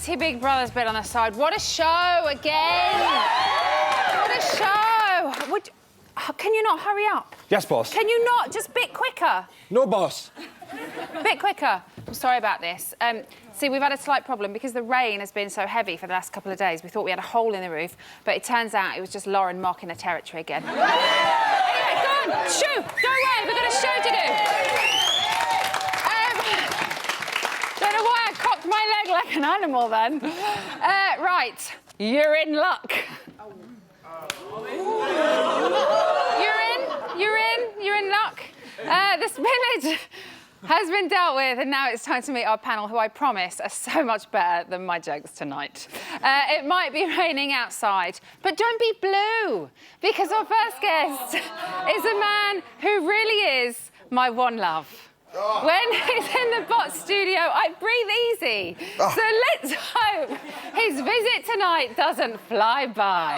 mighty Big Brother's been on the side. What a show again! What a show! Can you not hurry up? Yes, boss. Can you not? Just a bit quicker. No, boss. Bit quicker. I'm sorry about this. See, we've had a slight problem because the rain has been so heavy for the last couple of days. We thought we had a hole in the roof, but it turns out it was just Lauren marking her territory again. Anyway, go on, shoo! Go away, we've got a show to do. Don't know why I cocked my leg like an animal then. Right, you're in luck. You're in luck. The spillage has been dealt with, and now it's time to meet our panel, who I promise are so much better than my jokes tonight. It might be raining outside, but don't be blue, because our first guest is a man who really is my one love. When he's in the Bot studio, I breathe easy. So let's hope his visit tonight doesn't fly by.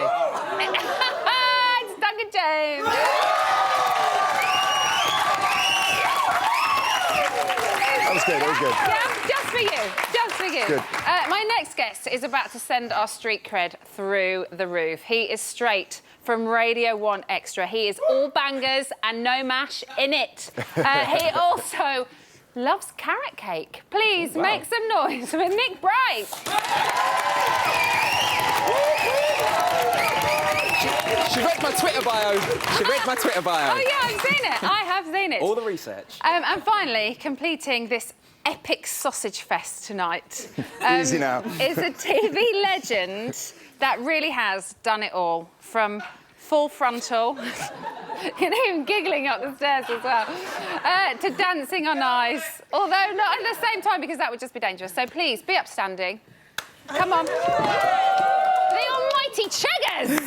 It's Duncan James. That was good, that was good. Yeah, just for you, just for you. Good. My next guest is about to send our street cred through the roof. He is straight from Radio 1 Extra. He is all bangers and no mash in it. He also loves carrot cake. Please make some noise with Nick Bright. She read my Twitter bio. Oh, yeah, I've seen it. I have seen it. All the research. And finally, completing this epic sausage fest tonight Easy now. is a TV legend that really has done it all, from full frontal, you're even giggling up the stairs as well, to dancing on ice, although not at the same time, because that would just be dangerous. So please, be upstanding. Come on. The almighty Cheggers!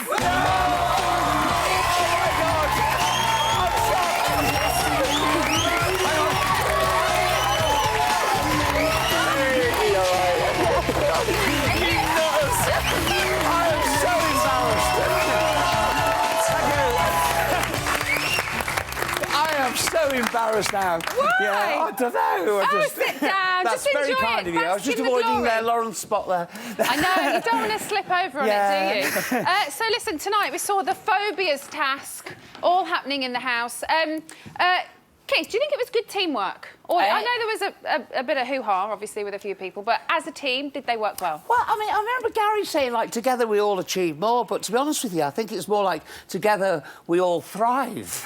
I'm so embarrassed now. Why? Yeah, I don't know. Sit down. That's just very enjoy kind it. of you. I was Bask just in the avoiding glory. Lauren's spot there. I know, you don't want to slip over on it, do you? So listen, tonight we saw the phobias task all happening in the house. Keith, do you think it was good teamwork? Or I know there was a bit of hoo-ha, obviously, with a few people, but as a team, did they work well? Well, I mean, I remember Gary saying, like, together we all achieve more, but to be honest with you, I think it's more like together we all thrive.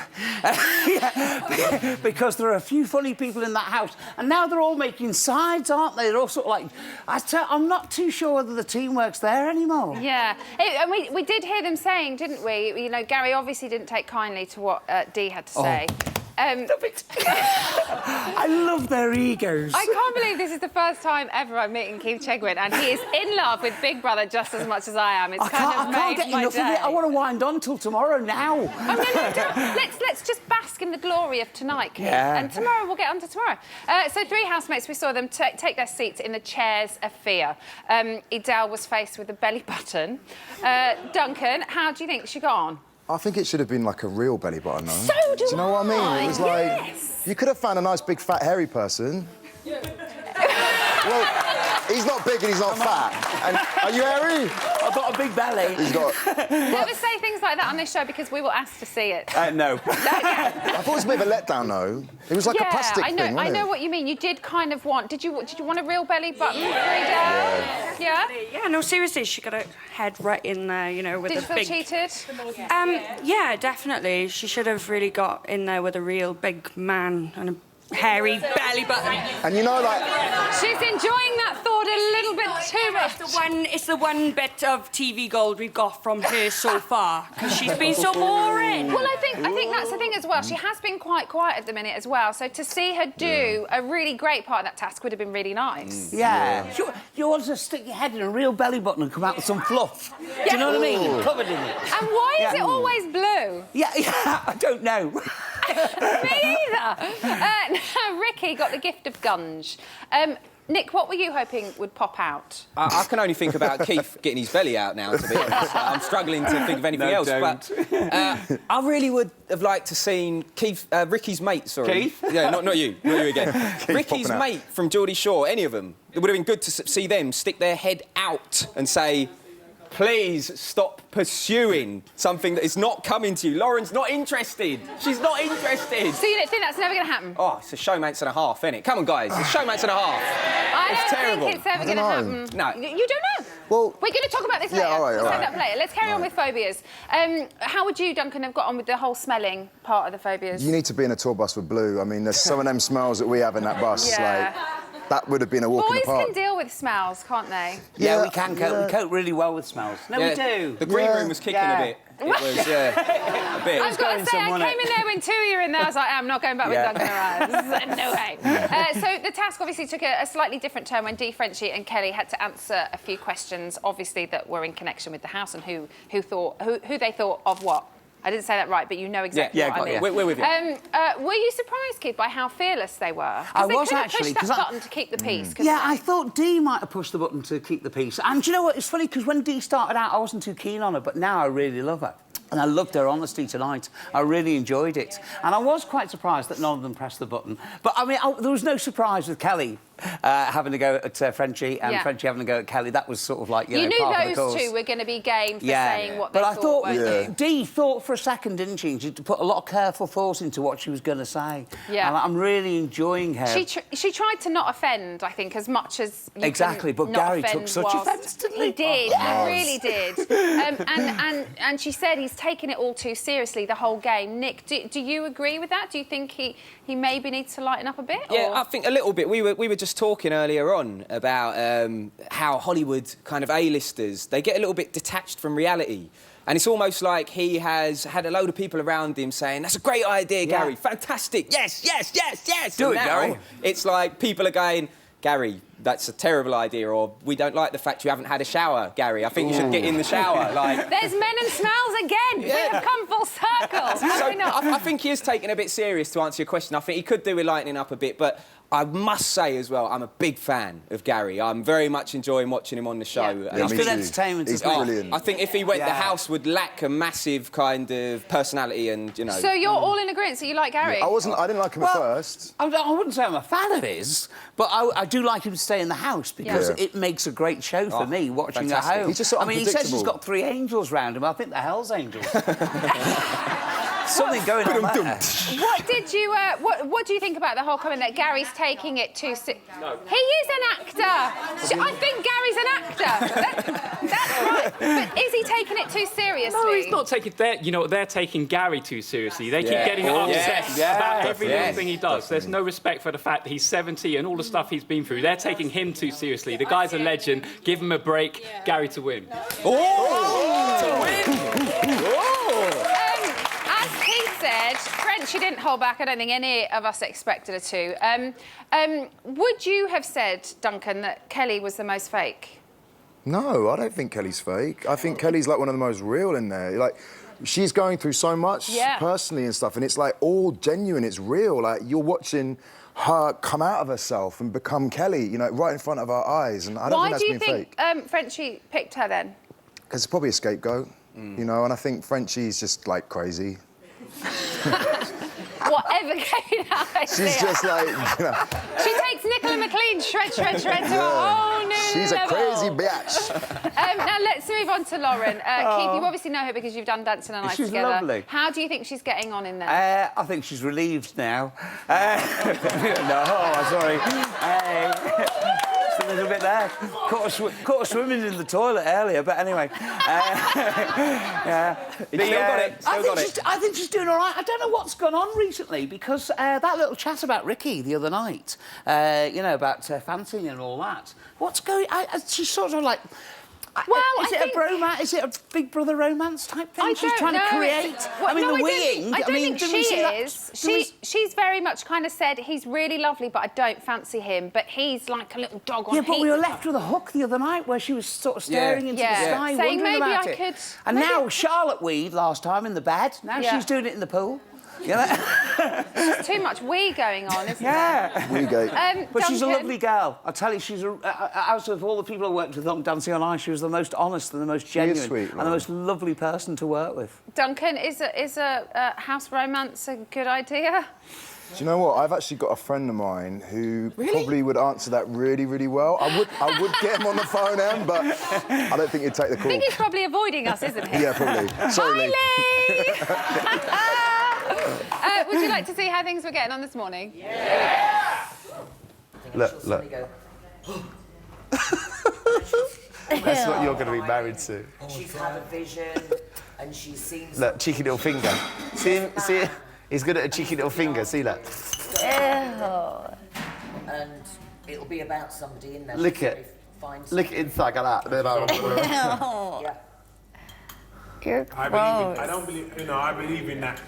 Because there are a few funny people in that house, and now they're all making sides, aren't they? They're all sort of like... I'm not too sure whether the teamwork's there anymore. Yeah, and we did hear them saying, didn't we? You know, Gary obviously didn't take kindly to what Dee had to say. I love their egos. I can't believe this is the first time ever I'm meeting Keith Chegwin, and he is in love with Big Brother just as much as I am. It's I can't get enough of it. I want to wind on till tomorrow now. Let's just bask in the glory of tonight, Keith. Yeah. And tomorrow we'll get on to tomorrow. So three housemates, we saw them take their seats in the chairs of fear. Edel was faced with a belly button. Duncan, how do you think she got on? I think it should have been like a real belly button, though. So do you know what I mean? It was yes. like... You could have found a nice, big, fat, hairy person. Well, he's not big and he's not fat. And are you hairy? I've got a big belly. He's got... Never say things like that on this show because we will ask to see it. No. I thought it was a bit of a letdown, though. It was like a plastic thing, wasn't I it? know what you mean. You did kind of want... Did you want a real belly button for Edel? Yeah? Yeah, no, seriously, she got her head right in there, you know, with Did you feel big... cheated? Yeah, definitely. She should have really got in there with a real big man and a hairy belly button. And you know, like... She's enjoying that thought a little bit too much. It's the one bit of TV gold we've got from her so far, because she's been so boring. Well, I think that's the thing as well. She has been quite quiet at the minute as well. So to see her do a really great part of that task would have been really nice. Yeah. You want to stick your head in a real belly button and come out with some fluff. Do you know what I mean? Covered in it. And why is it always blue? Yeah, I don't know. Me either. Now, Ricky got the gift of gunge. Nick, what were you hoping would pop out? I can only think about Keith getting his belly out now, to be honest. I'm struggling to think of anything else. don't. But I really would have liked to seen Keith, Ricky's mate, sorry. Keith? Yeah, not you again. Ricky's popping out. mate from Geordie Shore, any of them. It would have been good to see them stick their head out and say, please stop pursuing something that is not coming to you. Lauren's not interested. She's not interested. So you don't think that's never going to happen? Oh, it's a showmates and a half, innit? Come on, guys. It's showmates and a half. I It's don't terrible. think it's ever I going to don't happen. No. You don't know? Well- We're going to talk about this Yeah, later. all right, We'll all save right. that for later. Let's carry on with phobias. How would you, Duncan, have got on with the whole smelling part of the phobias? You need to be in a tour bus with Blue. I mean, there's some of them smells that we have in that bus. Yeah. Like, that would have been a walk in Boys the park. can deal with smells, can't they? Yeah, Yeah, we can cope. yeah. We cope really well with smells. No, we do. The green Yeah. room was kicking Yeah. a bit. It was, yeah, a bit. I've got to going say, I some, came in there when two of you were in there. I was like, I'm not going back with Yeah. Duncan around. No way. So the task obviously took a slightly different turn when Dee, Frenchie and Kelly had to answer a few questions, obviously, that were in connection with the house and who they thought of what. I didn't say that right, but you know exactly Yeah, what I got mean. you. We're with you. Were you surprised, Kid, by how fearless they were? 'Cause I they was could have actually, pushed 'cause that I- button to keep the peace. couldn't Yeah, they? I thought Dee might have pushed the button to keep the peace. And do you know what? It's funny because when Dee started out, I wasn't too keen on her, but now I really love her. And I loved her honesty tonight. I really enjoyed it. And I was quite surprised that none of them pressed the button. But, I mean, there was no surprise with Kelly having to go at Frenchie and Yeah. Frenchie having to go at Kelly. That was sort of like, you know, You part of knew the those course. two were going to be game for saying what they but I thought weren't they? Dee thought for a second, didn't she? She put a lot of careful thought into what she was going to say. Yeah. And I'm really enjoying her. She tried to not offend, I think, as much as you Exactly, can but not Gary offend took such whilst- offence, didn't he? He did, Oh, he really did. And she said he's taken it all too seriously, the whole game. Nick, do you agree with that? Do you think he maybe needs to lighten up a bit? Yeah, or? I think a little bit. We were just talking earlier on about how Hollywood kind of A-listers, they get a little bit detached from reality. And it's almost like he has had a load of people around him saying, that's a great idea, Gary, Yeah. fantastic, yes, yes, yes, yes. Do And it, now Gary. It's like people are going, Gary, that's a terrible idea, or we don't like the fact you haven't had a shower, Gary. I think you should get in the shower. Like, There's men and smells again. We have come full circle. so Why not? I think he is taking a bit serious to answer your question. I think he could do with lightening up a bit, but I must say as well, I'm a big fan of Gary. I'm very much enjoying watching him on the show. Yeah. And Yeah, I It's me good too. entertainment, He's isn't it? brilliant. I think if he went, the Yeah. house would lack a massive kind of personality and, you know... So you're all in agreement, so you like Gary? I didn't like him at first. I wouldn't say I'm a fan of his, but I do like him to stay in the house because Yeah. it makes a great show for Oh, me watching fantastic. at home. He's just so I mean, he says he's unpredictable. got 3 angels round him. I think they're Hell's Angels. Something going on there. What did you? What do you think about the whole comment that Gary's taking it too? No. He is an actor. I think Gary's an actor. That's right. But is he taking it too seriously? No, he's not taking they're taking Gary too seriously. They keep Yeah. getting Oh, upset yeah. about every little Yes. thing he does. There's no respect for the fact that he's 70 and all the stuff he's been through. They're taking him too seriously. The guy's a legend. Give him a break. Gary to win. As Keith said, Frenchie didn't hold back. I don't think any of us expected her to. Would you have said, Duncan, that Kelly was the most fake? No, I don't think Kelly's fake. I think Kelly's like one of the most real in there. Like, she's going through so much personally and stuff, and it's like all genuine. It's real. Like, you're watching her come out of herself and become Kelly, you know, right in front of our eyes. And I don't Why think do that's you been think fake. Frenchie picked her then? Because it's probably a scapegoat, you know, and I think Frenchie's just like crazy. Whatever came out. She's just like, you know, She takes Nicola McLean shred to a whole new she's a level. crazy bitch. Now let's move on to Lauren. Keith, you obviously know her because you've done Dancing the Night She's together. lovely. How do you think she's getting on in there? I think she's relieved now. No, sorry. Just a little bit there. Caught her swimming in the toilet earlier, but anyway. Yeah. Still got it. Still got it. I think she's doing all right. I don't know what's gone on recently because that little chat about Ricky the other night, you know, about fancying and all that. What's going? She's sort of like. Well, is I it think- a bromance? Is it a Big Brother romance type thing? I She's don't trying know. to create. Well, I mean, no, the I don't winging. think, I don't think didn't we she see that? is. Didn't we- She's very much kind of said he's really lovely, but I don't fancy him. But he's like a little dog on Yeah, but heat. we were left with a hook the other night where she was sort of staring into Yeah. the sky, Saying wondering maybe about I it. could- And maybe- now Charlotte Weed last time in the bed. Now Yeah. she's doing it in the pool. There's too much we going on, isn't Yeah. there? But she's a Duncan? lovely girl. I tell you, she's out of all the people I worked with on Dancing on Ice, she was the most honest and the most genuine sweet, and the most lovely person to work with. Duncan, is a house romance a good idea? Do you know what? I've actually got a friend of mine who probably would answer that really, really well. I would get him on the phone, Em, but I don't think he'd take the I call. think he's probably avoiding us, isn't he? Yeah, probably. Sorry, Lee. Hi, Lee! Would you like to see how things were getting on this morning? Yeah! Look. That's what you're going to be married to. She's had a vision and she's seen... Look, cheeky little finger. See him? See it? He's good at a cheeky little finger. See that? And it'll be about somebody in there. Look at inside like that. Then Yeah. You're gross. I don't believe, I believe in that.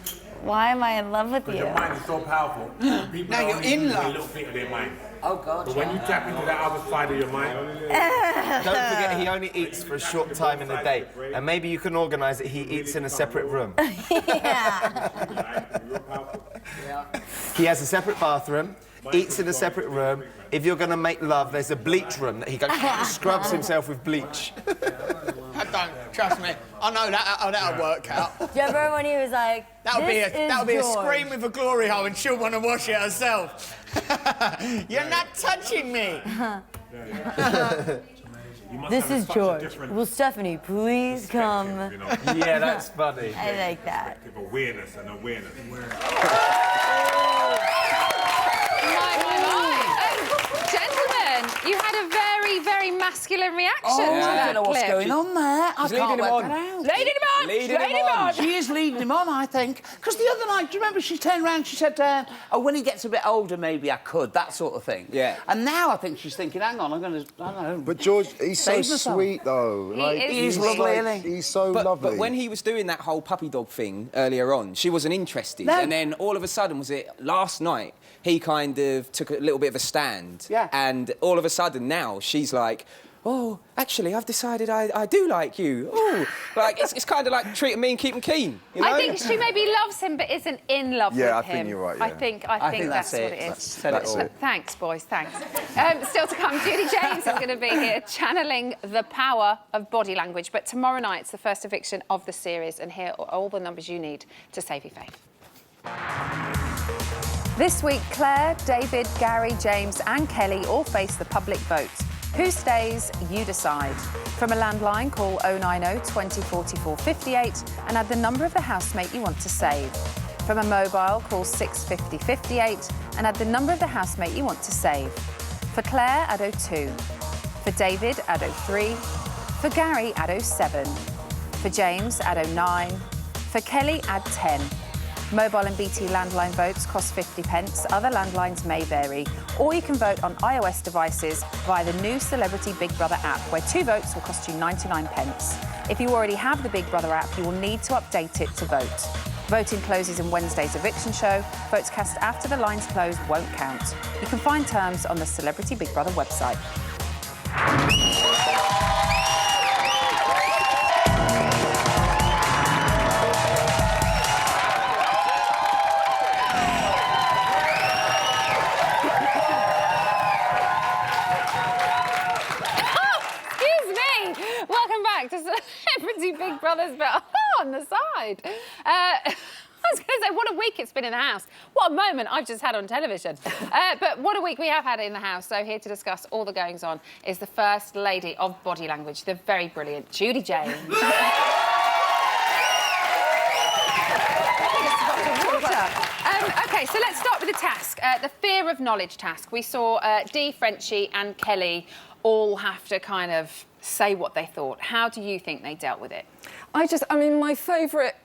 Why am I in love with you? Your mind is so powerful. People now you're in love. A little bit of their mind. Oh, God. But when you tap into that other side of your mind... don't forget, he only eats for a short time in the day. And maybe you can organise that he eats in a separate room. He has a separate bathroom, eats in a separate room. If you're going to make love, there's a bleach room that he goes, scrubs himself with bleach. I don't, trust me. I know that'll work out. Do you remember when he was like, That'll be a scream with a glory hole and she'll want to wash it herself. You're not touching me. This is George. Will Stephanie please come? Yeah, that's funny. I like that. Awareness and awareness. Gentlemen, you had a very, very masculine reaction Oh, to I that don't know what's clip. going on there. I can't work it out. Leading him on! Leading him on. She is leading him on, I think. Because the other night, do you remember she turned around, she said, oh, when he gets a bit older, maybe I could, that sort of thing. Yeah. And now I think she's thinking, hang on, I'm going to, I don't know. But George, he's so Save myself. sweet, though. He's lovely, isn't he? He's so lovely. But when he was doing that whole puppy dog thing earlier on, she wasn't interested. No. And then all of a sudden, was it last night, he kind of took a little bit of a stand. Yeah. And all of a sudden now she's like, oh, actually, I've decided I do like you. Oh, like, it's kind of like treat him mean, keep him keen. You know? I think she maybe loves him but isn't in love with him. Yeah, I think you're right, yeah. I think that's what it is. That's it. Thanks, boys, thanks. Still to come, Judy James is going to be here channeling the power of body language. But tomorrow night, it's the first eviction of the series, and here are all the numbers you need to save your faith. This week, Claire, David, Gary, James and Kelly all face the public vote. Who stays, you decide. From a landline, call 090 20 44 58 and add the number of the housemate you want to save. From a mobile, call 650 58 and add the number of the housemate you want to save. For Claire, add 02. For David, add 03. For Gary, add 07. For James, add 09. For Kelly, add 10. Mobile and BT landline votes cost 50 pence. Other landlines may vary. Or you can vote on iOS devices via the new Celebrity Big Brother app, where 2 votes will cost you 99 pence. If you already have the Big Brother app, you will need to update it to vote. Voting closes in Wednesday's eviction show. Votes cast after the lines close won't count. You can find terms on the Celebrity Big Brother website. Celebrity Big Brother's but on the side. I was going to say, what a week it's been in the house. What a moment I've just had on television. But what a week we have had in the house. So here to discuss all the goings-on is the First Lady of Body Language, the very brilliant Judy James. OK, so let's start with the task, the fear of knowledge task. We saw Dee, Frenchie and Kelly all have to kind of say what they thought. How do you think they dealt with it? I mean, my favourite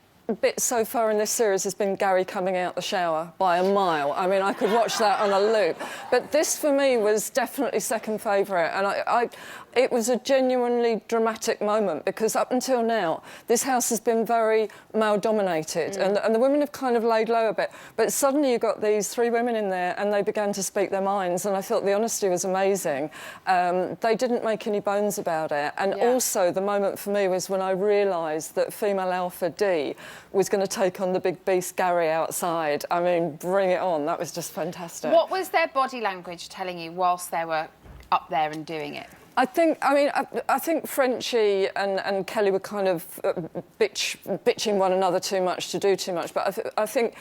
bit so far in this series has been Gary coming out the shower by a mile. I mean, I could watch that on a loop. But this, for me, was definitely second favourite. And it was a genuinely dramatic moment, because up until now, this house has been very male-dominated, and the women have kind of laid low a bit. But suddenly you got these 3 women in there, and they began to speak their minds, and I thought the honesty was amazing. They didn't make any bones about it. And also, the moment for me was when I realised that female alpha Dee was going to take on the big beast Gary outside. I mean, bring it on. That was just fantastic. What was their body language telling you whilst they were up there and doing it? I think Frenchie and Kelly were kind of bitching one another too much to do too much. But I think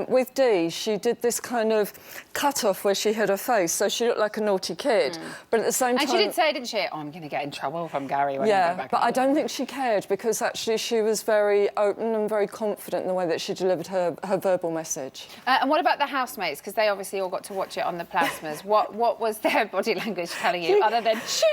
with Dee, she did this kind of cut-off where she hid her face, so she looked like a naughty kid. But at the same time... And she did say, didn't she, oh, I'm going to get in trouble from Gary when I go back. Yeah, but I don't think she cared, because actually she was very open and very confident in the way that she delivered her verbal message. And what about the housemates? Because they obviously all got to watch it on the plasmas. What was their body language telling you, other than shit?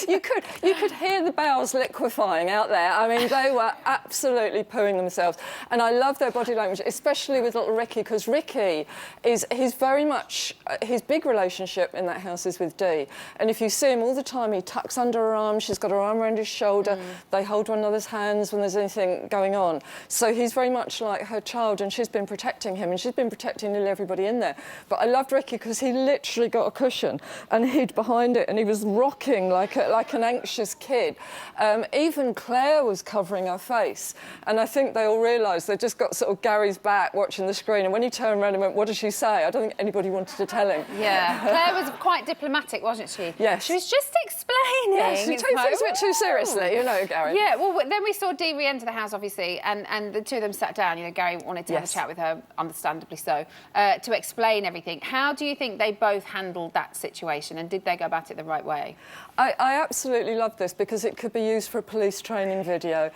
You could hear the bowels liquefying out there. I mean, they were absolutely pooing themselves. And I love their body language, especially with little Ricky, because Ricky he's very much his big relationship in that house is with Dee, and if you see him all the time, he tucks under her arm, she's got her arm around his shoulder, they hold one another's hands when there's anything going on, so he's very much like her child, and she's been protecting him, and she's been protecting nearly everybody in there. But I loved Ricky because he literally got a cushion and hid behind it, and he was rocking like an anxious kid. Even Claire was covering her face, and I think they all realised they just got sort of Gary's back watching the screen, and when he turned around and went, what did she say? I don't think anybody wanted to tell him. Yeah. Claire was quite diplomatic, wasn't she? Yes. She was just explaining. Yeah, she took things a bit too seriously, you know, Gary. Yeah, well, then we saw Dee re-enter the house, obviously, and the two of them sat down. You know, Gary wanted to have a chat with her, understandably so, to explain everything. How do you think they both handled that situation, and did they go about it the right way? I absolutely love this because it could be used for a police training video.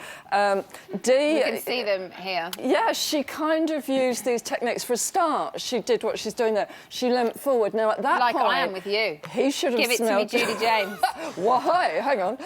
Dee... You can see them here. Yeah, she kind of used these techniques. For a start, she did what she's doing there. She leant forward. Now, at that point... point... Like I am with you. He should have smelled... Give it to me, Judy James. Why? Hang on.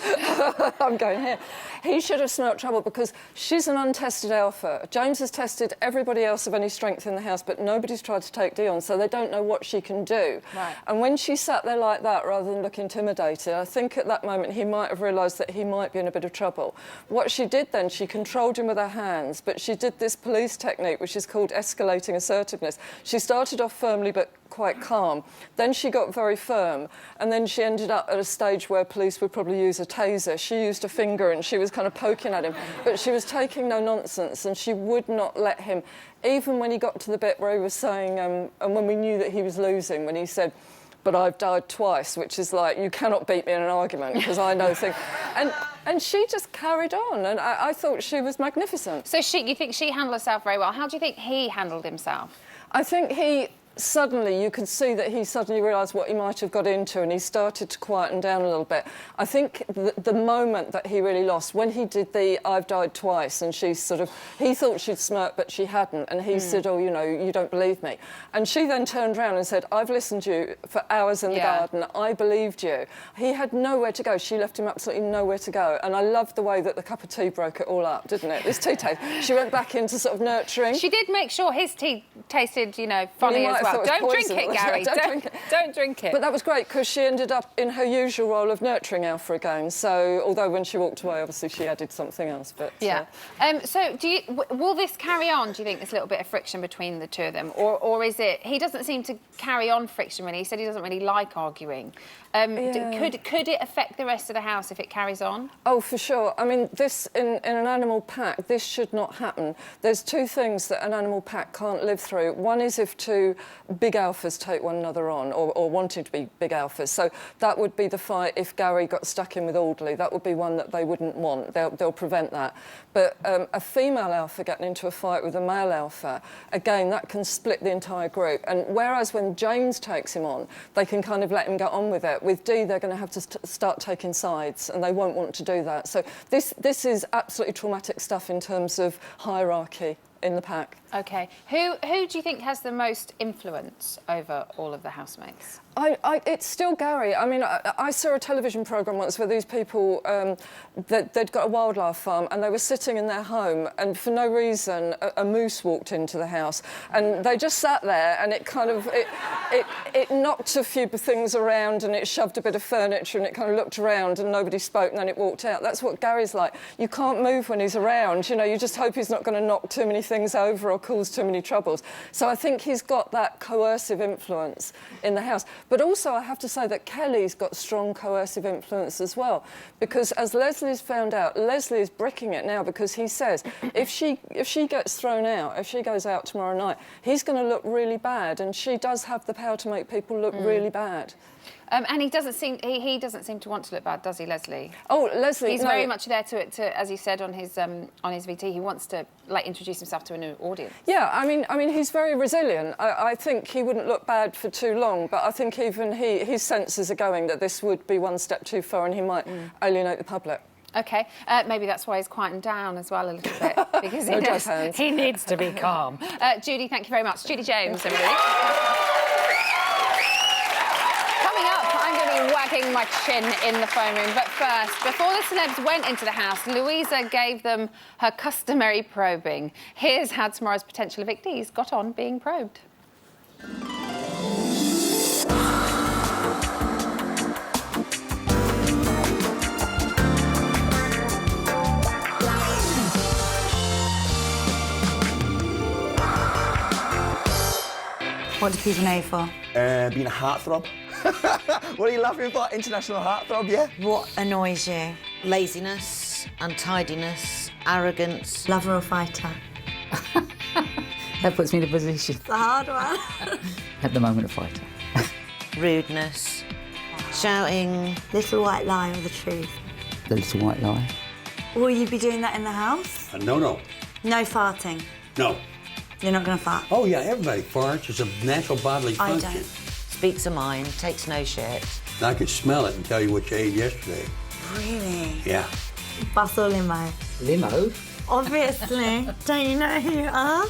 I'm going here. He should have smelt trouble because she's an untested alpha. James has tested everybody else of any strength in the house, but nobody's tried to take Dee on, so they don't know what she can do. Right. And when she sat there like that, rather than look intimidated, I think at that moment he might have realised that he might be in a bit of trouble. What she did then, she controlled him with her hands, but she did this police technique, which is called escalating assertiveness. She started off firmly, but quite calm. Then she got very firm, and then she ended up at a stage where police would probably use a taser. She used a finger and she was kind of poking at him, but she was taking no nonsense, and she would not let him, even when he got to the bit where he was saying, and when we knew that he was losing, when he said, but I've died twice, which is like, you cannot beat me in an argument because I know things. And she just carried on, and I thought she was magnificent. So you think she handled herself very well. How do you think he handled himself? I think suddenly, you could see that he suddenly realised what he might have got into, and he started to quieten down a little bit. I think the moment that he really lost, when he did the I've died twice, and she sort of, he thought she'd smirk, but she hadn't, and he said, oh, you know, you don't believe me. And she then turned around and said, I've listened to you for hours in the garden, I believed you. He had nowhere to go. She left him absolutely nowhere to go. And I loved the way that the cup of tea broke it all up, didn't it? This tea taste. She went back into sort of nurturing. She did make sure his tea tasted, you know, funny as well. Don't drink it, Gary. Don't drink it. But that was great because she ended up in her usual role of nurturing Alpha again. So, although when she walked away, obviously she added something else. But yeah. So, will this carry on? Do you think this little bit of friction between the two of them, or is it? He doesn't seem to carry on friction really. He said he doesn't really like arguing. Could it affect the rest of the house if it carries on? Oh, for sure. I mean, this in an animal pack, this should not happen. There's two things that an animal pack can't live through. One is if two big alphas take one another on, or wanted to be big alphas. So that would be the fight if Gary got stuck in with Audley. That would be one that they wouldn't want. They'll prevent that. But a female alpha getting into a fight with a male alpha, again, that can split the entire group. And whereas when James takes him on, they can kind of let him get on with it. With Dee, they're going to have to start taking sides, and they won't want to do that. So this is absolutely traumatic stuff in terms of hierarchy in the pack. OK. Who do you think has the most influence over all of the housemates? It's still Gary. I mean, I saw a television programme once where these people, they'd got a wildlife farm and they were sitting in their home, and for no reason a moose walked into the house, and they just sat there, and it kind of, it knocked a few things around, and it shoved a bit of furniture, and it kind of looked around and nobody spoke, and then it walked out. That's what Gary's like. You can't move when he's around, you know, you just hope he's not going to knock too many things over or cause too many troubles. So I think he's got that coercive influence in the house. But also, I have to say that Kelly's got strong coercive influence as well, because as Leslie's found out, Leslie is bricking it now because he says if she gets thrown out, if she goes out tomorrow night, he's going to look really bad, and she does have the power to make people look really bad. And he doesn't seem to want to look bad, does he, Leslie? Oh, Leslie, he's very much there to, as he said on his VT, he wants to introduce himself to a new audience. Yeah, I mean, he's very resilient. I think he wouldn't look bad for too long, but I think even his senses are going that this would be one step too far, and he might alienate the public. OK, maybe that's why he's quieting down as well a little bit, because he needs to be calm. Judy, thank you very much. Judy James, everybody. Wagging my chin in the phone room. But first, before the celebs went into the house, Louisa gave them her customary probing. Here's how tomorrow's potential evictees got on being probed. What do people know you for? Being a heartthrob. What are you laughing for? International heartthrob, yeah? What annoys you? Laziness, untidiness, arrogance. Lover or fighter? That puts me in a position. It's a hard one. At the moment, a fighter. Rudeness, shouting. Little white lie or the truth? The little white lie. Will you be doing that in the house? No. No farting? No. You're not going to fart? Oh, yeah, everybody farts. It's a natural bodily function. I don't. Speaks a mind, takes no shit. I could smell it and tell you what you ate yesterday. Really? Yeah. Bus or limo? Limo? Obviously. Don't you know who you are?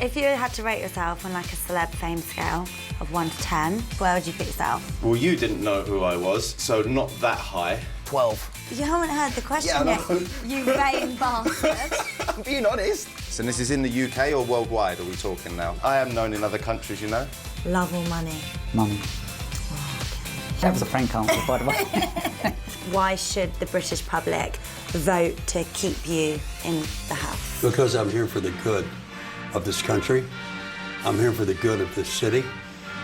If you had to rate yourself on like a celeb fame scale of 1 to 10, where would you put yourself? Well, you didn't know who I was, so not that high. 12. You haven't heard the question yet, you vain bastard. I'm being honest. So this is in the UK or worldwide, are we talking now? I am known in other countries, you know. Love or money? Money. Oh, okay. That was a frank answer, by the way. Why should the British public vote to keep you in the house? Because I'm here for the good of this country. I'm here for the good of this city.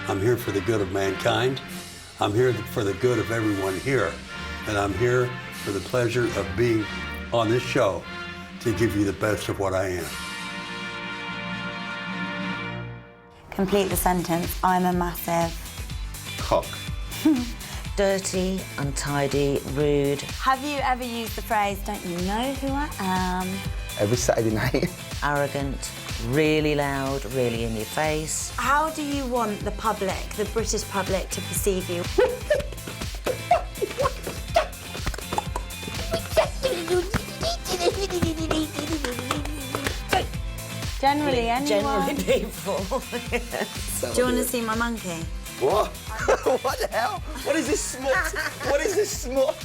I'm here for the good of mankind. I'm here for the good of everyone here. And I'm here for the pleasure of being on this show to give you the best of what I am. Complete the sentence. I'm a massive... cock. Dirty, untidy, rude. Have you ever used the phrase, don't you know who I am? Every Saturday night. Arrogant, really loud, really in your face. How do you want the public, the British public, to perceive you? Generally, anyone. Generally people. Do you want to see my monkey? What? What the hell? What is this smut? What is this smut?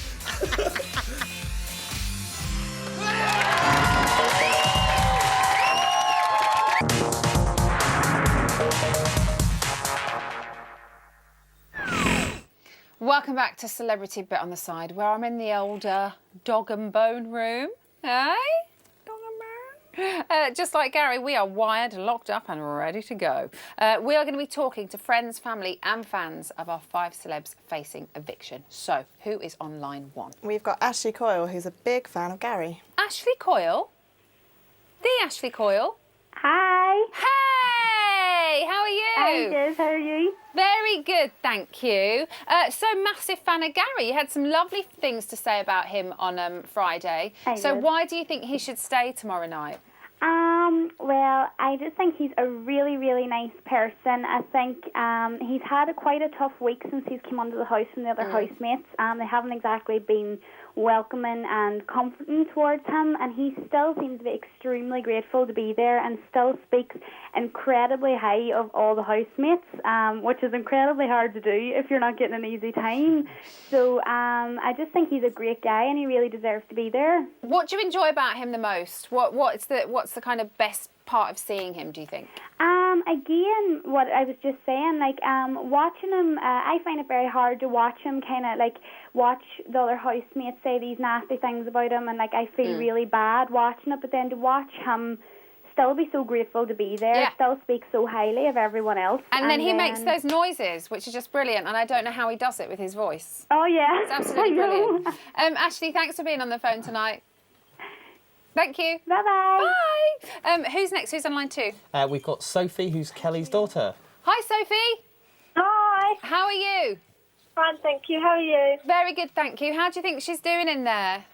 Welcome back to Celebrity Bit on the Side, where I'm in the old dog and bone room. Hey? Dog and bone? Just like Gary, we are wired, locked up and ready to go. We are going to be talking to friends, family and fans of our 5 celebs facing eviction. So, who is on line 1? We've got Ashley Coyle, who's a big fan of Gary. Ashley Coyle? The Ashley Coyle? Hi. Hey! How are you? I'm good, how are you? Very good, thank you. So, massive fan of Gary. You had some lovely things to say about him on Friday. So why do you think he should stay tomorrow night? Well, I just think he's a really, really nice person. I think he's had quite a tough week since he's come onto the house from the other housemates. They haven't exactly been welcoming and comforting towards him, and he still seems to be extremely grateful to be there and still speaks incredibly high of all the housemates, which is incredibly hard to do if you're not getting an easy time. So I just think he's a great guy and he really deserves to be there. What do you enjoy about him the most? What's the kind of best part of seeing him, do you think? Again, what I was just saying, like, watching him, I find it very hard to watch him watch the other housemates say these nasty things about him, and, like, I feel really bad watching it, but then to watch him still be so grateful to be there, still speak so highly of everyone else. And then he makes those noises, which is just brilliant, and I don't know how he does it with his voice. Oh, yeah. It's absolutely brilliant. Ashley, thanks for being on the phone tonight. Thank you. Bye-bye. Bye. Who's next? Who's on line 2? We've got Sophie, who's Kelly's daughter. Hi, Sophie. Hi. How are you? Fine, thank you. How are you? Very good, thank you. How do you think she's doing in there?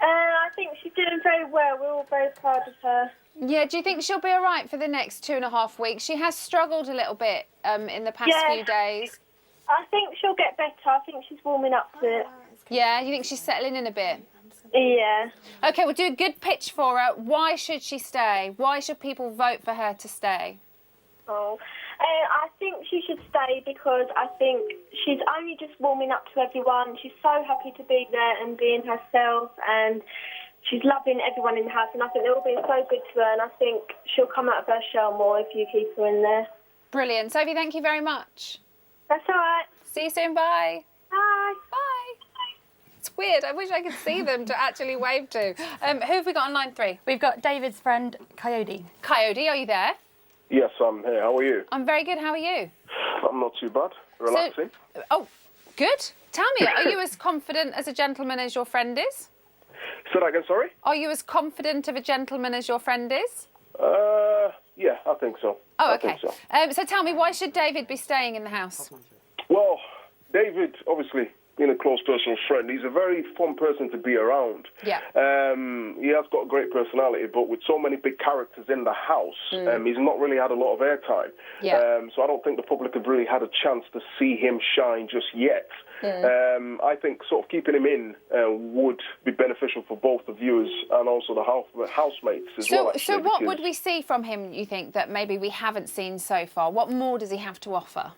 I think she's doing very well. We're all very proud of her. Yeah, do you think she'll be all right for the next 2.5 weeks? She has struggled a little bit in the past few days. I think she'll get better. I think she's warming up to it. Yeah, you think she's settling in a bit? Yeah. OK, we'll do a good pitch for her. Why should she stay? Why should people vote for her to stay? Oh, I think she should stay because I think she's only just warming up to everyone. She's so happy to be there and being herself, and she's loving everyone in the house, and I think they're all being so good to her, and I think she'll come out of her shell more if you keep her in there. Brilliant. Sophie, thank you very much. That's all right. See you soon. Bye. Bye. Bye. It's weird. I wish I could see them to actually wave to. Who have we got on line 3? We've got David's friend, Coyote. Coyote, are you there? Yes, I'm here. How are you? I'm very good. How are you? I'm not too bad. Relaxing. Oh, good. Tell me, are you as confident as a gentleman as your friend is? Say that again, sorry? Are you as confident of a gentleman as your friend is? Yeah, I think so. Oh, I OK. think so. So tell me, why should David be staying in the house? Well, David, obviously, being a close personal friend, he's a very fun person to be around. Yeah. He has got a great personality, but with so many big characters in the house, he's not really had a lot of airtime. Yeah. So I don't think the public have really had a chance to see him shine just yet. I think sort of keeping him in would be beneficial for both the viewers and also the housemates as well. Actually, so what would we see from him, you think, that maybe we haven't seen so far? What more does he have to offer?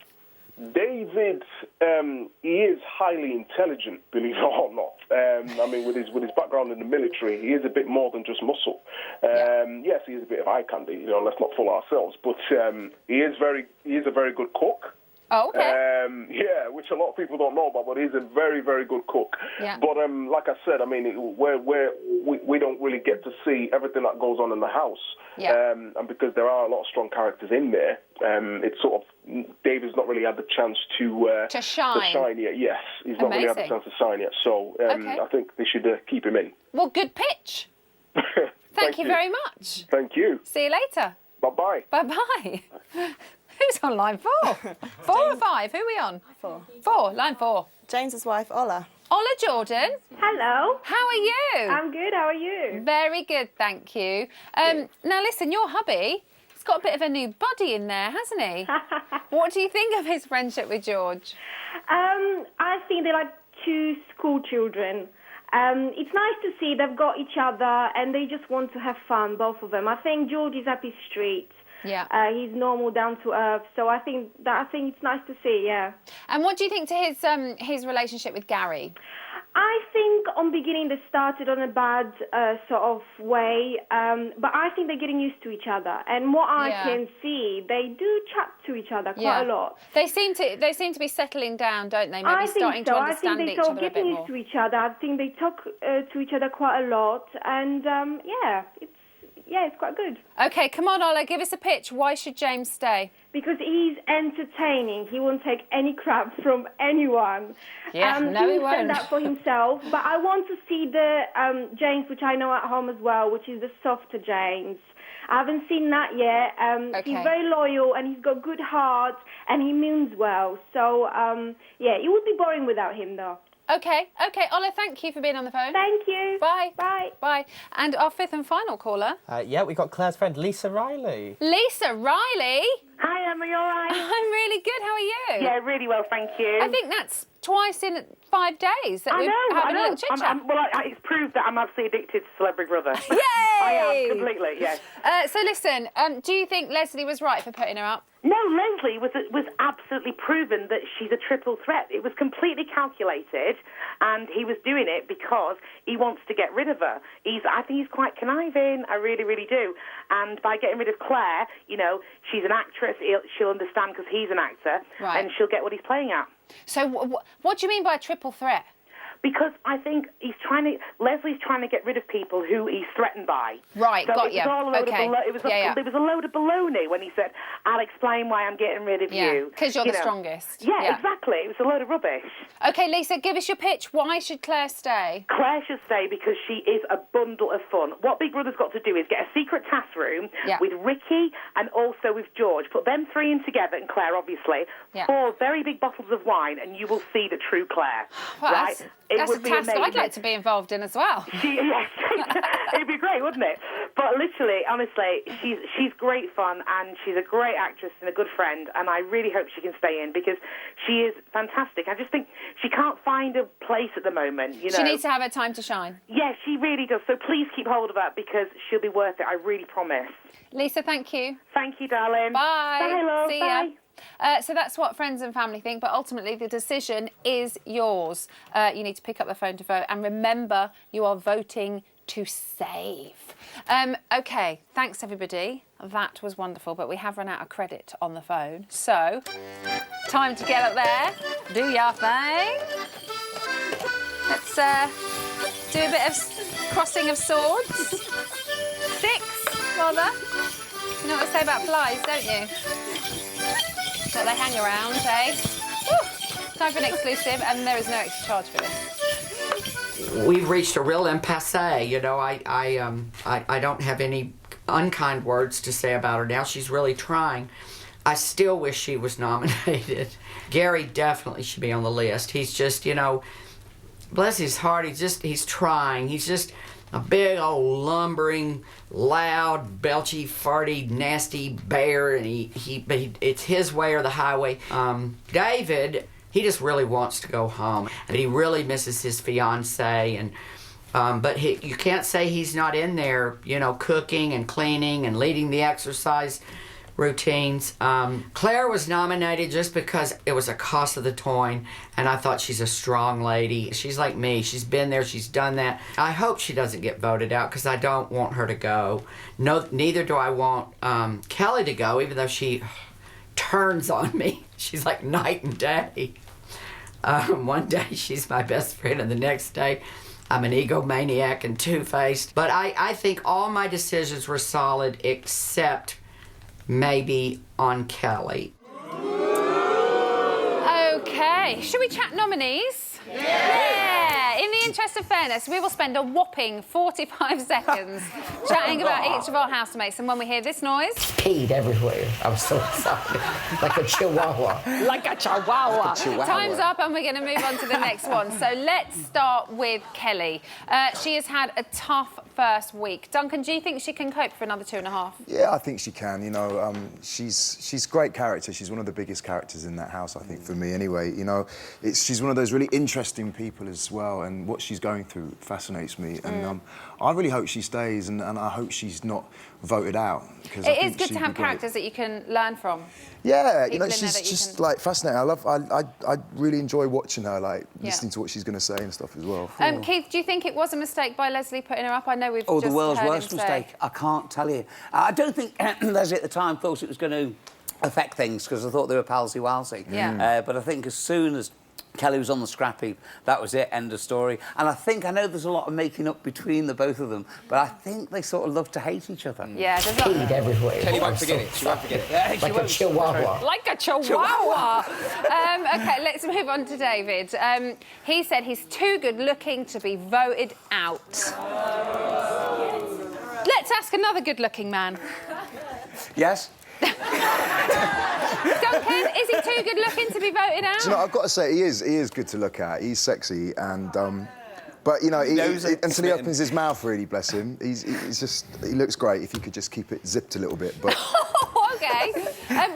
David, he is highly intelligent, believe it or not. I mean, with his background in the military, he is a bit more than just muscle. Yes, he is a bit of eye candy. You know, let's not fool ourselves. But he is a very good cook. Oh, okay. Yeah, which a lot of people don't know about, but he's a very, very good cook. Yeah. But like I said, I mean, we don't really get to see everything that goes on in the house. Yeah. And because there are a lot of strong characters in there, it's sort of David's not really had the chance to shine. To shine yet. Yes, he's not really had the chance to shine yet. So I think they should keep him in. Well, good pitch. Thank you very much. Thank you. See you later. Bye-bye. Bye-bye. Who's on line 4? 4 or 5? Who are we on? 4. 4, line 4. James's wife, Ola. Ola Jordan. Hello. How are you? I'm good. How are you? Very good, thank you. Now, listen, your hubby, he's got a bit of a new body in there, hasn't he? What do you think of his friendship with George? I think they're like two school children. It's nice to see they've got each other and they just want to have fun, both of them. I think George is up his street. Yeah. He's normal, down to earth. So I think it's nice to see. Yeah. And what do you think to his relationship with Gary? I think on beginning they started on a bad sort of way, but I think they're getting used to each other. And what I can see, they do chat to each other quite a lot. They seem to be settling down, don't they? Maybe starting to understand each other a bit more. I think they getting used to each other. I think they talk to each other quite a lot, and it's quite good. OK, come on, Ola, give us a pitch. Why should James stay? Because he's entertaining. He won't take any crap from anyone. Yeah, no, he won't. He stand up for himself. But I want to see the James, which I know at home as well, which is the softer James. I haven't seen that yet. He's very loyal and he's got good heart and he means well. So, it would be boring without him, though. OK, Ola, thank you for being on the phone. Thank you. Bye. Bye. Bye. And our 5th and final caller. We've got Claire's friend, Lisa Riley. Lisa Riley? Hi, Emma, you all right? I'm really good. How are you? Yeah, really well, thank you. I think that's twice in 5 days that we've had a little chit-chat. It's proved that I'm absolutely addicted to Celebrity Brother. Yay! I am, completely, yes. So listen, do you think Leslie was right for putting her up? No, Leslie was absolutely proven that she's a triple threat. It was completely calculated, and he was doing it because he wants to get rid of her. I think he's quite conniving. I really, really do. And by getting rid of Claire, she's an actress. She'll understand because he's an actor, and she'll get what he's playing at. So what do you mean by a triple threat? because I think Leslie's trying to get rid of people who he's threatened by. Right, so got you. Okay. It was a load of baloney when he said, "I'll explain why I'm getting rid of you." Because you're the strongest. Yeah, exactly. It was a load of rubbish. Okay, Lisa, give us your pitch. Why should Claire stay? Claire should stay because she is a bundle of fun. What Big Brother's got to do is get a secret task room with Ricky and also with George. Put them three in together, and Claire, obviously. 4 very big bottles of wine, and you will see the true Claire. Well, right? That's a task I'd like to be involved in as well. Yes, it'd be great, wouldn't it? But literally, honestly, she's great fun, and she's a great actress and a good friend, and I really hope she can stay in because she is fantastic. I just think she can't find a place at the moment, you know. She needs to have her time to shine. Yeah, she really does. So please keep hold of her because she'll be worth it, I really promise. Lisa, thank you. Thank you, darling. Bye. Bye, love. See Bye. ya. So that's what friends and family think, but ultimately the decision is yours. You need to pick up the phone to vote, and remember, you are voting to save. OK, thanks everybody. That was wonderful, but we have run out of credit on the phone. So, time to get up there, do your thing. Let's do a bit of crossing of swords. 6, rather. You know what they say about flies, don't you? That they hang around, eh? Woo! Time for an exclusive, and there is no extra charge for this. We've reached a real impasse. You know, I don't have any unkind words to say about her now. She's really trying. I still wish she was nominated. Gary definitely should be on the list. He's just, you know, bless his heart, he's trying. He's just a big old lumbering, loud, belchy, farty, nasty bear, and it's his way or the highway. David, he just really wants to go home, and he really misses his fiancée, and but you can't say he's not in there, you know, cooking and cleaning and leading the exercise routines. Claire was nominated just because it was a cost of the coin, and I thought she's a strong lady. She's like me. She's been there. She's done that. I hope she doesn't get voted out because I don't want her to go. No, neither do I want Kelly to go, even though she turns on me. She's like night and day. One day she's my best friend, and the next day I'm an egomaniac and two-faced. But I think all my decisions were solid except maybe on Kelly. Okay, should we chat nominees? Yeah! In the interest of fairness, we will spend a whopping 45 seconds chatting about each of our housemates, and when we hear this noise... Peed everywhere. I'm so excited. Like a chihuahua. Like a chihuahua. Like a chihuahua. Time's up, and we're going to move on to the next one. So let's start with Kelly. She has had a tough first week. Duncan, do you think she can cope for another 2.5? Yeah, I think she can. You know, she's a great character. She's one of the biggest characters in that house, I think, for me anyway. You know, she's one of those really interesting people as well, and what she's going through fascinates me. And I really hope she stays, and I hope she's not voted out. Because it is good to have characters that you can learn from. Yeah, you know, she's just like fascinating. I really enjoy watching her, like listening to what she's going to say and stuff as well. Keith, do you think it was a mistake by Leslie putting her up? I know we've the just world's heard worst him mistake. say. I can't tell you. I don't think Leslie at the time thought it was going to affect things because I thought they were palsy-walsy. Yeah. But I think as soon as Kelly was on the scrap heap, that was it, end of story. And I know there's a lot of making up between the both of them, but I think they sort of love to hate each other. Yeah, there's not... Peed everywhere. Kelly won't forget it. She won't forget it. Like a chihuahua. Like a chihuahua. OK, let's move on to David. He said he's too good looking to be voted out. Let's ask another good looking man. Yes? Duncan, is he too good looking to be voted out? Do you know, I've got to say, he is good to look at. He's sexy, and but you know, until he opens his mouth, really, bless him. He looks great. If you could just keep it zipped a little bit, but. OK.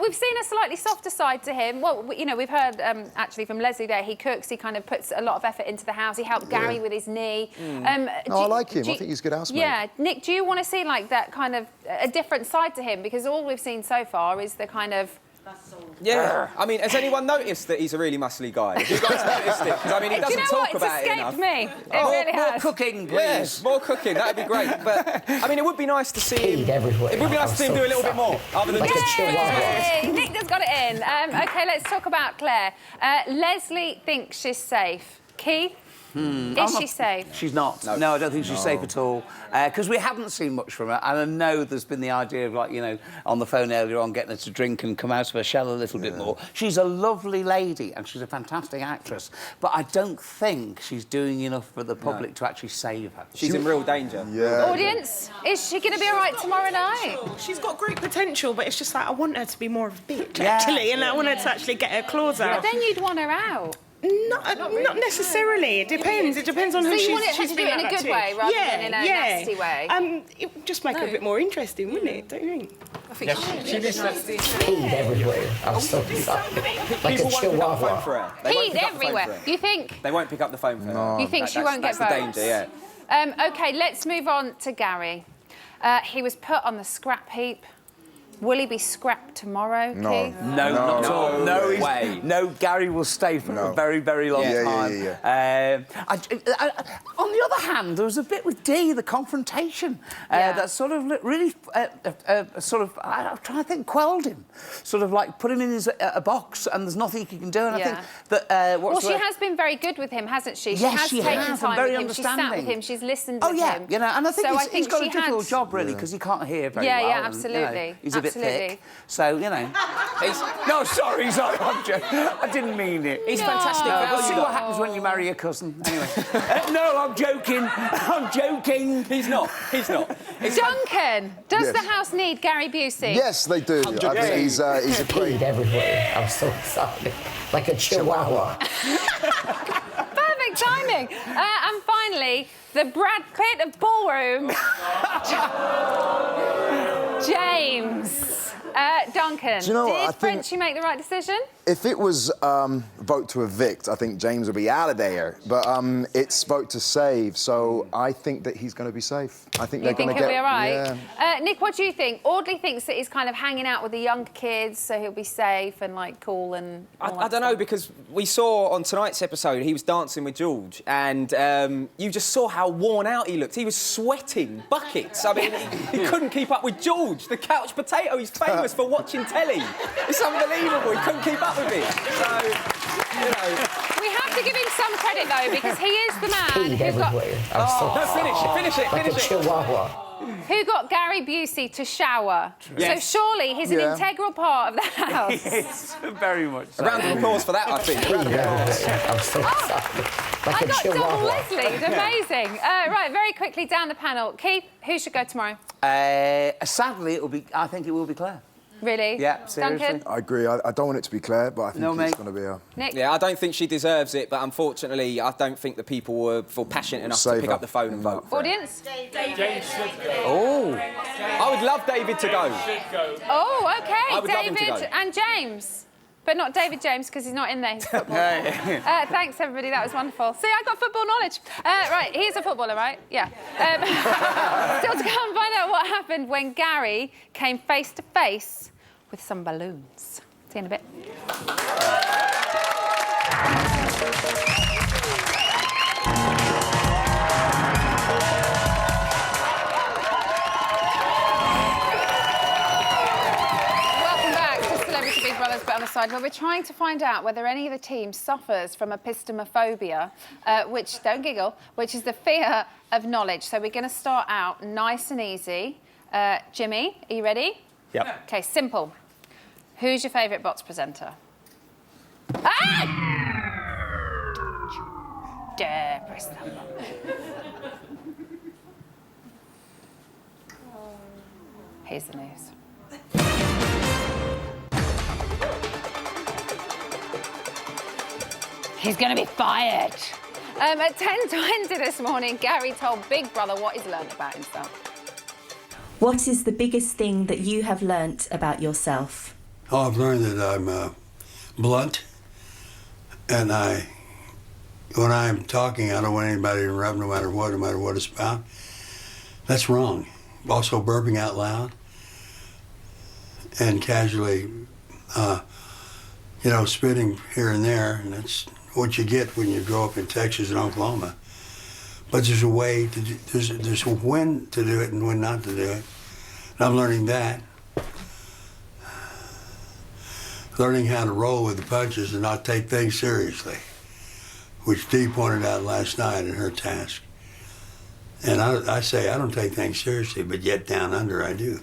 We've seen a slightly softer side to him. Well, you know, we've heard actually from Leslie there. He cooks. He kind of puts a lot of effort into the house. He helped Gary with his knee. No, I like him. I think he's a good housemate. Yeah, Nick, do you want to see like that kind of a different side to him? Because all we've seen so far is the kind of. Yeah, I mean, has anyone noticed that he's a really muscly guy? Have you guys noticed it? Because I mean, he doesn't talk about it enough. Do you know what? It's escaped me. It really has. More cooking, please. Yes, more cooking. That'd be great. But I mean, it would be nice to see him. Everywhere. It would be nice to see him do a little bit more, other than just. Yay! Nick has got it in. OK, let's talk about Claire. Leslie thinks she's safe. Keith? Is she safe? She's not. No, I don't think she's safe at all. Because we haven't seen much from her. And I know there's been the idea of, like, you know, on the phone earlier on, getting her to drink and come out of her shell a little bit more. She's a lovely lady and she's a fantastic actress. But I don't think she's doing enough for the public to actually save her. She's in real danger. Audience, is she going to be all right tomorrow night? She's got great potential, but it's just like I want her to be more of a bitch, actually, and I want her to actually get her claws out. But then you'd want her out. Not necessarily. It depends. It depends on who you she's. want her to do it in a good way rather than in a nasty way. It would just make it a bit more interesting, wouldn't it? Don't you think? I think Heat everywhere. I'm so excited. Like a chihuahua. Heat everywhere. You think? They won't pick up the phone for her. You think she won't get votes? That's the danger, yeah. OK, let's move on to Gary. He was put on the scrap heap. Will he be scrapped tomorrow, Keith? No, not at all. No way. No, Gary will stay for a very, very long time. On the other hand, there was a bit with Dee, the confrontation, that sort of really, I'm trying to think, quelled him. Sort of like put him in a box and there's nothing he can do. And I think that... well, she has been very good with him, hasn't she? Yes, she taken has, time and very with him. She's sat with him. She's listened with him. You know, and I think so he's got a difficult job, really, because he can't hear very well. Yeah, absolutely. And, you know, he's a bit thick. So, you know... No, sorry, I'm joking. I didn't mean it. He's fantastic. We'll see what happens when you marry your cousin. Anyway. No, I'm joking. I'm joking. He's not. Duncan, does the House need Gary Busey? Yes, they do. I think he's a great... Heat everywhere. I'm so excited. Like a chihuahua. Perfect timing. And finally, the Brad Pitt of Ballroom, James. Duncan, Do you know what? did I think Frenchie make the right decision? if it was vote to evict, I think James would be out of there. But it's vote to save, so I think that he's going to be safe. I think they're going to get... he'll be all right? Yeah. Nick, what do you think? Audley thinks that he's kind of hanging out with the young kids, so he'll be safe and, like, cool and... I don't know, because we saw on tonight's episode he was dancing with George, and you just saw how worn out he looked. He was sweating buckets. I mean, he couldn't keep up with George, the couch potato. He's famous for watching telly. It's unbelievable. He couldn't keep up with it. So, you know... We have to give him some credit, though, because he is the man who got... Finish it. Who got Gary Busey to shower. Yes. So surely he's an integral part of the house. It's very much so. A round of applause for that, I think. I'm so excited. Like I got double Leslie. Amazing. Right, very quickly down the panel. Keith, who should go tomorrow? Sadly, I think it will be Claire. Really? Yeah, seriously. Duncan? I agree. I don't want it to be Claire, but I think it's going to be her. Nick? Yeah, I don't think she deserves it, but unfortunately, I don't think the people were feel passionate enough to pick up the phone and vote for Audience? James should go. Oh, I would love David to go. Oh, OK. I would love him to David go. and James. But not David James, because he's not in there. He's football. Thanks, everybody. That was wonderful. See, I got football knowledge. Right, he's a footballer, right? Yeah. Still to come find out what happened when Gary came face to face with some balloons. See you in a bit. Big Brothers, but on the side, where we're trying to find out whether any of the teams suffers from epistemophobia, which, don't giggle, which is the fear of knowledge. So we're going to start out nice and easy. Jimmy, are you ready? Yep. OK, simple. Who's your favourite Bots presenter? Ah! Dare press that button. Here's the news. He's going to be fired. At 10:20 this morning, Gary told Big Brother what he's learned about himself. What is the biggest thing that you have learnt about yourself? Oh, I've learned that I'm blunt, and when I'm talking, I don't want anybody to interrupt, no matter what it's about. That's wrong. Also, burping out loud and casually, spitting here and there, and that's what you get when you grow up in Texas and Oklahoma. But there's a way to do, there's when to do it and when not to do it. And I'm learning that. Learning how to roll with the punches and not take things seriously, which Dee pointed out last night in her task. And I say I don't take things seriously, but yet down under I do.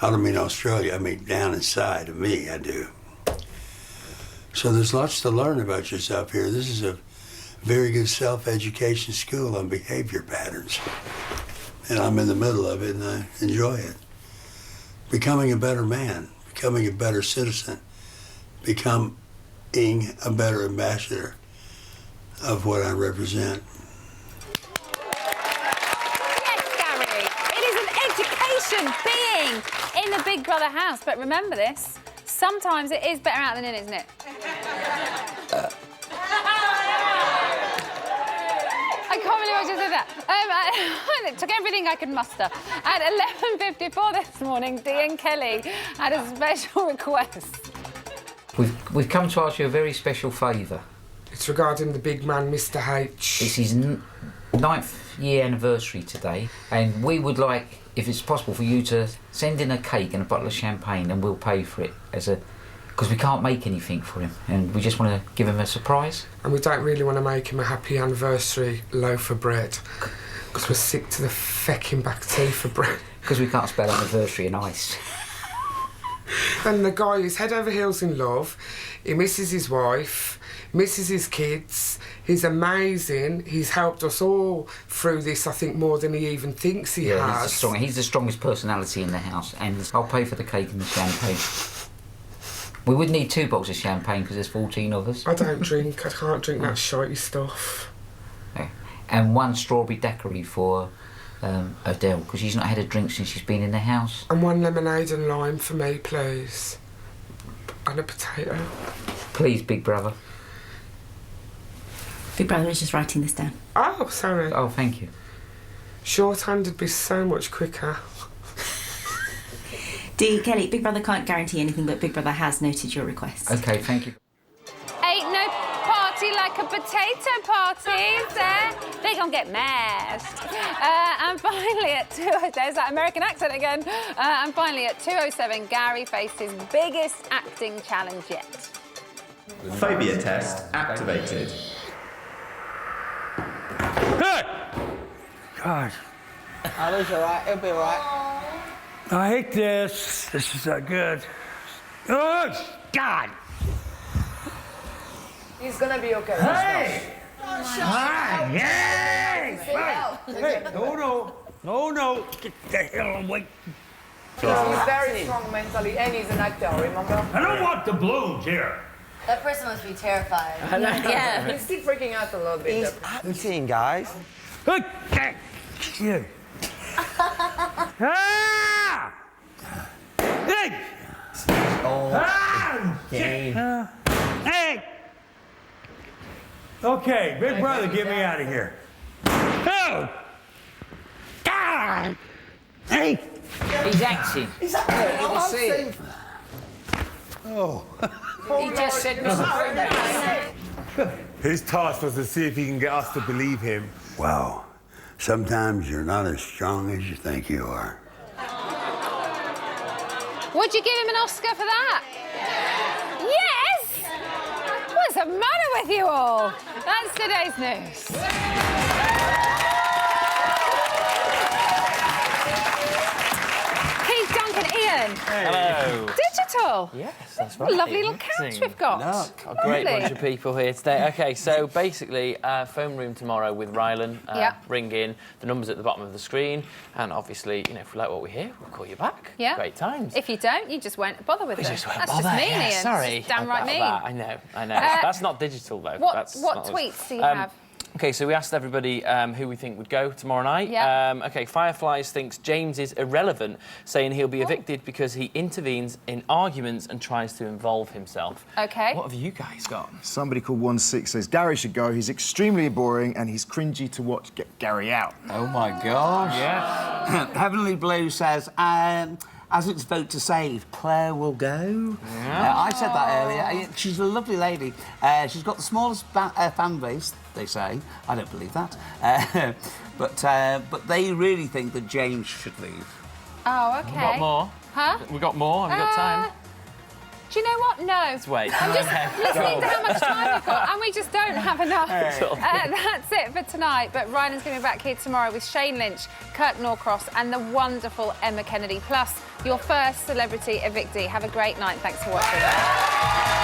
I don't mean Australia, I mean down inside of me, I do. So there's lots to learn about yourself here. This is a very good self-education school on behavior patterns. And I'm in the middle of it and I enjoy it. Becoming a better man, becoming a better citizen, becoming a better ambassador of what I represent. Yes, Gary. It is an education being in the Big Brother house. But remember this, sometimes it is better out than in, isn't it? I can't believe I just said that. It took everything I could muster. At 11:54 this morning, Dee and Kelly had a special request. We've come to ask you a very special favour. It's regarding the big man, Mr. H. It's his 9th year anniversary today, and we would like, if it's possible, for you to send in a cake and a bottle of champagne, and we'll pay for it because we can't make anything for him, and we just want to give him a surprise. And we don't really want to make him a happy anniversary loaf of bread, because we're sick to the fecking back teeth of bread. Because we can't spell anniversary in ice. And the guy is head over heels in love. He misses his wife, misses his kids. He's amazing. He's helped us all through this, I think, more than he even thinks he has. He's the strongest personality in the house, and I'll pay for the cake and the champagne. We would need 2 bottles of champagne because there's 14 of us. I don't drink. I can't drink that shitey stuff. Okay. And 1 strawberry daiquiri for Adele, because she's not had a drink since she's been in the house. And 1 lemonade and lime for me, please. And a potato. Please, Big Brother. Big Brother is just writing this down. Oh, sorry. Oh, thank you. Shorthand would be so much quicker. Dee, Kelly, Big Brother can't guarantee anything, but Big Brother has noted your request. Okay, thank you. Ain't no party like a potato party, is there? They gonna get mashed. And finally at 2:07, there's that American accent again. And finally at 2:07, Gary faced his biggest acting challenge yet. Phobia test activated. God. Oh, it's all right. It'll be all right. I hate this. This is not good. Oh, God. He's gonna be okay. Hey! Hi! Hey! Hey! No! Get the hell away. He's very strong mentally, and he's an actor. Remember? I don't want the balloons here. That person must be terrified. Yeah. He's still freaking out a little bit. He's acting, guys. Okay. You. Ah! Hey! Hey! Okay, Big Brother, get me out of here. Oh! God! Hey! He's acting. He's acting. You will see. Oh. He just said Mr. His task was to see if he can get us to believe him. Wow. Sometimes you're not as strong as you think you are. Would you give him an Oscar for that? Yes! What's the matter with you all? That's today's news. Keith, Duncan, Ian. Hello. Digital. Yes, that's What right. a lovely little couch we've got. Look, a great Lovely. bunch of people here today. OK, so basically, phone room tomorrow with Rylan. Yeah. Ring in. The number's at the bottom of the screen. And obviously, you know, if we like what we hear, we'll call you back. Yeah. Great times. If you don't, you just won't bother with We it. just won't That's bother. just mean, Yeah, Ian. sorry. It's just downright mean. I know. That's not digital, though. What That's not tweets do you have? OK, so we asked everybody who we think would go tomorrow night. Yeah. OK, Fireflies thinks James is irrelevant, saying he'll be evicted because he intervenes in arguments and tries to involve himself. OK. What have you guys got? Somebody called 16 says Gary should go. He's extremely boring and he's cringy to watch. Get Gary out. Oh my gosh. Yeah. Heavenly Blue says, as it's vote to save, Claire will go. Yeah. I said that earlier. She's a lovely lady. She's got the smallest fan base, they say. I don't believe that. But they really think that James should leave. Oh, OK. We've got more. Huh? We've got more. Have we got time? Do you know what? No. Let's wait. I'm just Okay. listening to how much time we've got, and we just don't have enough. Sure. That's it for tonight. But Ryan is going to be back here tomorrow with Shane Lynch, Kirk Norcross, and the wonderful Emma Kennedy. Plus, your first celebrity evictee. Have a great night. Thanks for watching.